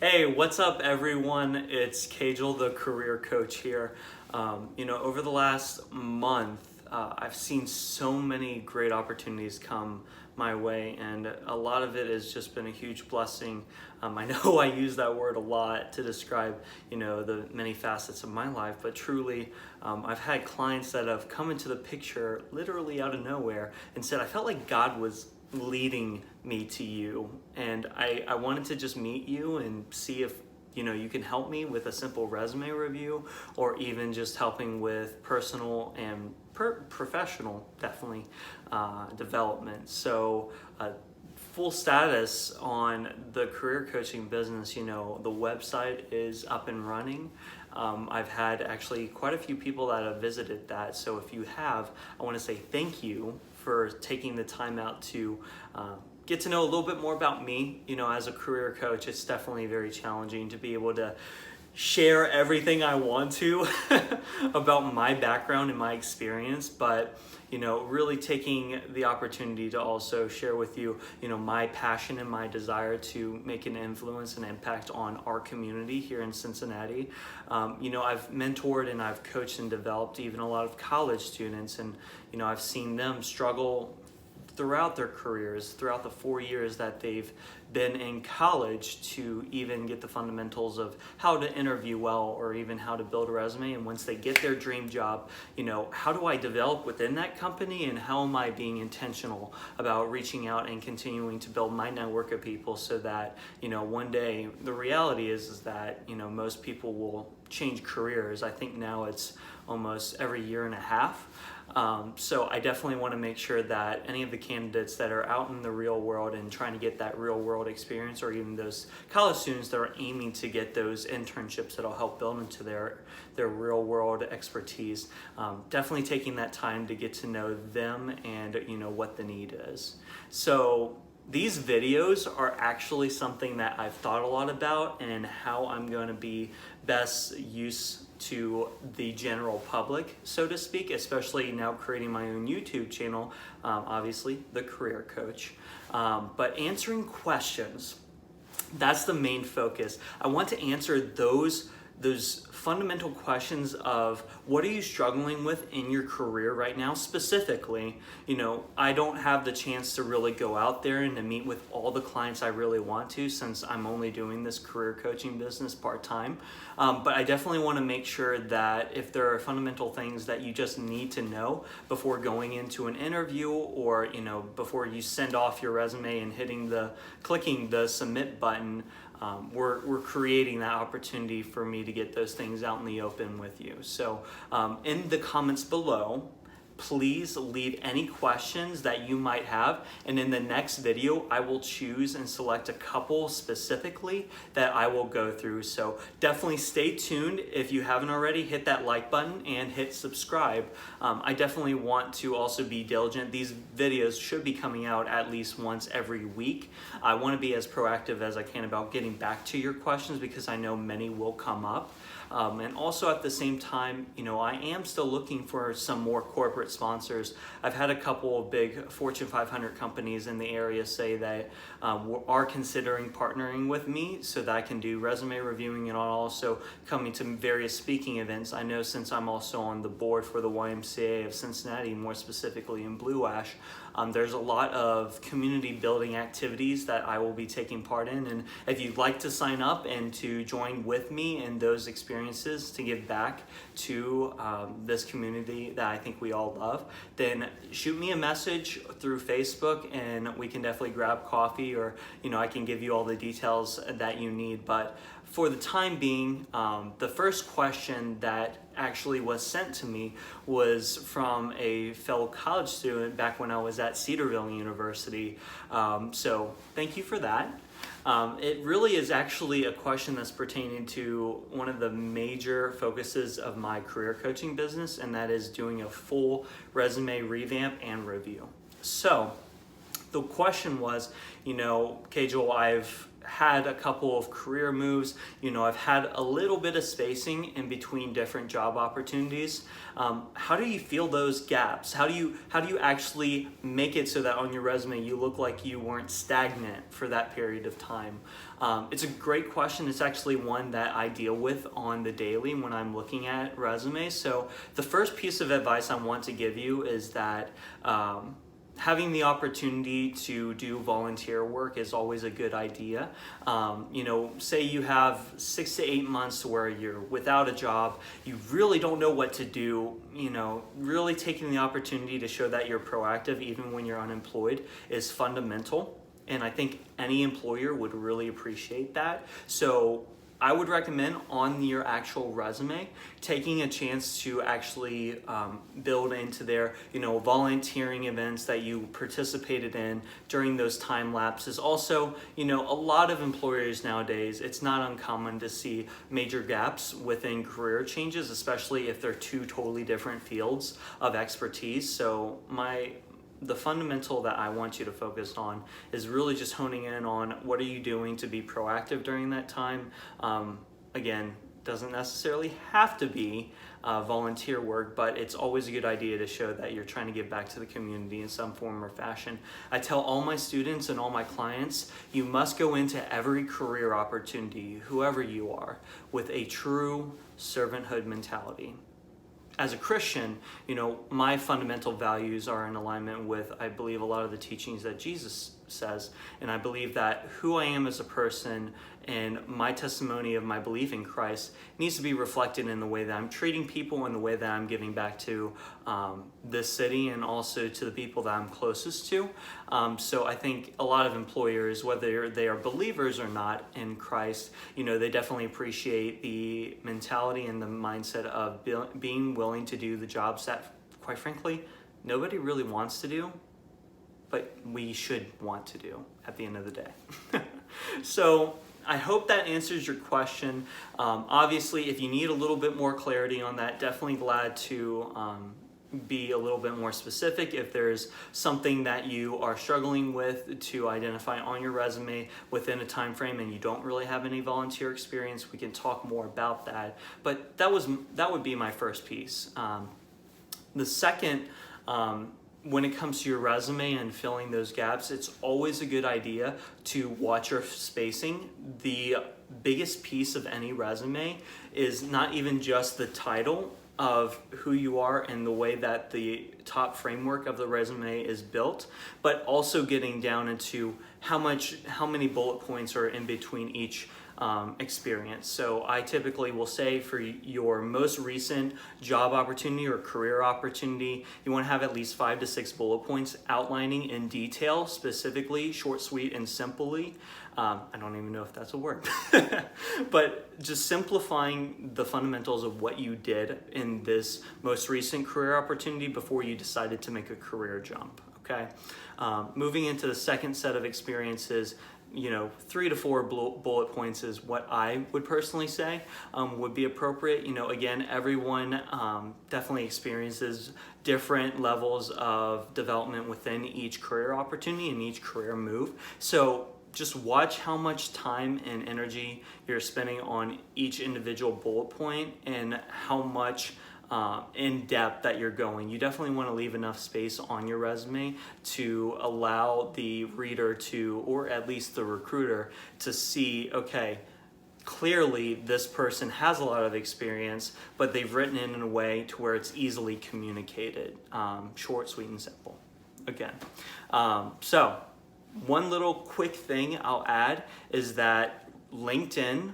Hey, what's up, everyone? It's Kajal, the career coach here. Over the last month, I've seen so many great opportunities come my way, and a lot of it has just been a huge blessing. I know I use that word a lot to describe, the many facets of my life, but truly, I've had clients that have come into the picture literally out of nowhere and said, I felt like God was leading me to you, and I wanted to just meet you and see if you can help me with a simple resume review, or even just helping with personal and professional, definitely, development. So full status on the career coaching business, the website is up and running. I've had actually quite a few people that have visited that. So if you have, I want to say thank you for taking the time out to get to know a little bit more about me. As a career coach, it's definitely very challenging to be able to share everything I want to about my background and my experience, but really taking the opportunity to also share with you, my passion and my desire to make an influence and impact on our community here in Cincinnati. I've mentored and I've coached and developed even a lot of college students, and I've seen them struggle throughout their careers, throughout the 4 years that they've been in college, to even get the fundamentals of how to interview well, or even how to build a resume. And once they get their dream job, how do I develop within that company, and how am I being intentional about reaching out and continuing to build my network of people, so that one day, the reality is that most people will change careers. I think now it's almost every year and a half. So I definitely want to make sure that any of the candidates that are out in the real world and trying to get that real world experience, or even those college students that are aiming to get those internships that'll help build into their real world expertise, definitely taking that time to get to know them and what the need is. So these videos are actually something that I've thought a lot about, and how I'm going to be best use to the general public, so to speak, especially now creating my own YouTube channel, obviously the career coach. But answering questions, that's the main focus. I want to answer those fundamental questions of what are you struggling with in your career right now. Specifically, I don't have the chance to really go out there and to meet with all the clients I really want to, since I'm only doing this career coaching business part-time. But I definitely want to make sure that if there are fundamental things that you just need to know before going into an interview, or before you send off your resume and clicking the submit button, we're creating that opportunity for me to get those things out in the open with you. So in the comments below, please leave any questions that you might have, and in the next video I will choose and select a couple specifically that I will go through. So definitely stay tuned. If you haven't already, hit that like button and hit subscribe. I definitely want to also be diligent. These videos should be coming out at least once every week. I want to be as proactive as I can about getting back to your questions, because I know many will come up. And also at the same time, I am still looking for some more corporate sponsors. I've had a couple of big Fortune 500 companies in the area say that are considering partnering with me, so that I can do resume reviewing, and also coming to various speaking events. I know, since I'm also on the board for the YMCA of Cincinnati, more specifically in Blue Ash, there's a lot of community building activities that I will be taking part in. And if you'd like to sign up and to join with me in those experiences to give back to this community that I think we all love, then shoot me a message through Facebook, and we can definitely grab coffee, or I can give you all the details that you need. But for the time being, the first question that actually was sent to me was from a fellow college student back when I was at Cedarville University. So thank you for that. It really is actually a question that's pertaining to one of the major focuses of my career coaching business, and that is doing a full resume revamp and review. So the question was, Kajal, I've had a couple of career moves. I've had a little bit of spacing in between different job opportunities. How do you feel those gaps? How do you actually make it so that on your resume you look like you weren't stagnant for that period of time? It's a great question. It's actually one that I deal with on the daily when I'm looking at resumes. So the first piece of advice I want to give you is that having the opportunity to do volunteer work is always a good idea. Say you have 6 to 8 months where you're without a job, you really don't know what to do. Really taking the opportunity to show that you're proactive even when you're unemployed is fundamental. And I think any employer would really appreciate that. So I would recommend on your actual resume, taking a chance to actually build into their, volunteering events that you participated in during those time lapses. Also, a lot of employers nowadays, it's not uncommon to see major gaps within career changes, especially if they're two totally different fields of expertise. So the fundamental that I want you to focus on is really just honing in on what are you doing to be proactive during that time. Again, doesn't necessarily have to be volunteer work, but it's always a good idea to show that you're trying to give back to the community in some form or fashion. I tell all my students and all my clients, you must go into every career opportunity, whoever you are, with a true servanthood mentality. As a Christian, my fundamental values are in alignment with, I believe, a lot of the teachings that Jesus says. And I believe that who I am as a person and my testimony of my belief in Christ needs to be reflected in the way that I'm treating people and the way that I'm giving back to this city and also to the people that I'm closest to. So I think a lot of employers, whether they are believers or not in Christ, they definitely appreciate the mentality and the mindset of being willing to do the jobs that, quite frankly, nobody really wants to do, but we should want to do at the end of the day. So I hope that answers your question. Obviously, if you need a little bit more clarity on that, definitely glad to be a little bit more specific. If there's something that you are struggling with to identify on your resume within a time frame and you don't really have any volunteer experience, we can talk more about that. But that would be my first piece. The second, when it comes to your resume and filling those gaps, it's always a good idea to watch your spacing. The biggest piece of any resume is not even just the title of who you are and the way that the top framework of the resume is built, but also getting down into how many bullet points are in between each experience. So I typically will say for your most recent job opportunity or career opportunity, you want to have at least 5 to 6 bullet points outlining in detail, specifically, short, sweet, and simply. I don't even know if that's a word, but just simplifying the fundamentals of what you did in this most recent career opportunity before you decided to make a career jump. Okay. Moving into the second set of experiences, 3 to 4 bullet points is what I would personally say would be appropriate. Again, everyone definitely experiences different levels of development within each career opportunity and each career move. So just watch how much time and energy you're spending on each individual bullet point and how much in depth that you're going. You definitely want to leave enough space on your resume to allow the reader to, or at least the recruiter, to see, okay, clearly this person has a lot of experience, but they've written it in a way to where it's easily communicated. Short, sweet, and simple. Again. So one little quick thing I'll add is that LinkedIn,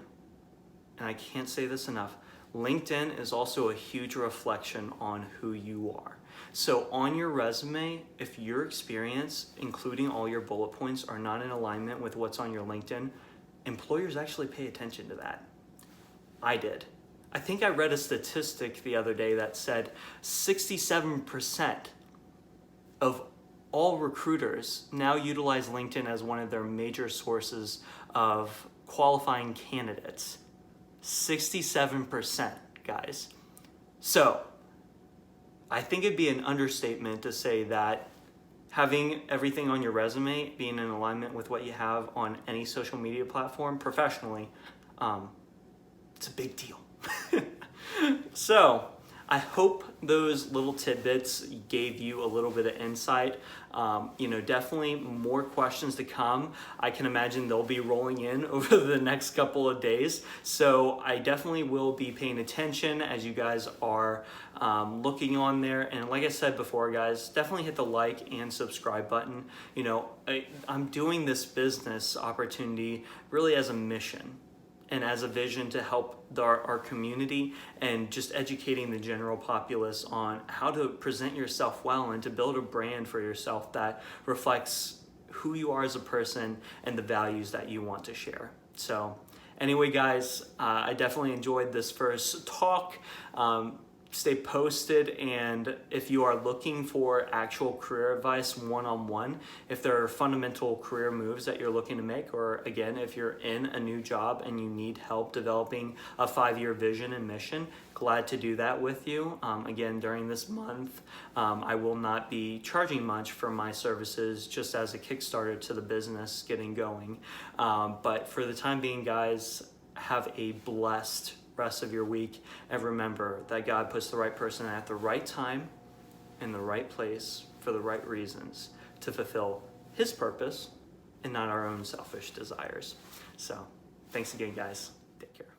and I can't say this enough, LinkedIn is also a huge reflection on who you are. So on your resume, if your experience, including all your bullet points, are not in alignment with what's on your LinkedIn, employers actually pay attention to that. I did. I think I read a statistic the other day that said 67% of all recruiters now utilize LinkedIn as one of their major sources of qualifying candidates. 67%, guys. So I think it'd be an understatement to say that having everything on your resume being in alignment with what you have on any social media platform professionally, it's a big deal. So I hope those little tidbits gave you a little bit of insight. Definitely more questions to come. I can imagine they'll be rolling in over the next couple of days. So I definitely will be paying attention as you guys are looking on there. And like I said before, guys, definitely hit the like and subscribe button. I'm doing this business opportunity really as a mission and as a vision to help our community, and just educating the general populace on how to present yourself well and to build a brand for yourself that reflects who you are as a person and the values that you want to share. So anyway, guys, I definitely enjoyed this first talk. Stay posted, and if you are looking for actual career advice one-on-one, if there are fundamental career moves that you're looking to make, or again, if you're in a new job and you need help developing a 5-year vision and mission, glad to do that with you. Again, during this month, I will not be charging much for my services, just as a Kickstarter to the business getting going. But for the time being, guys, have a blessed rest of your week, and remember that God puts the right person at the right time in the right place for the right reasons to fulfill his purpose and not our own selfish desires. So thanks again, guys. Take care.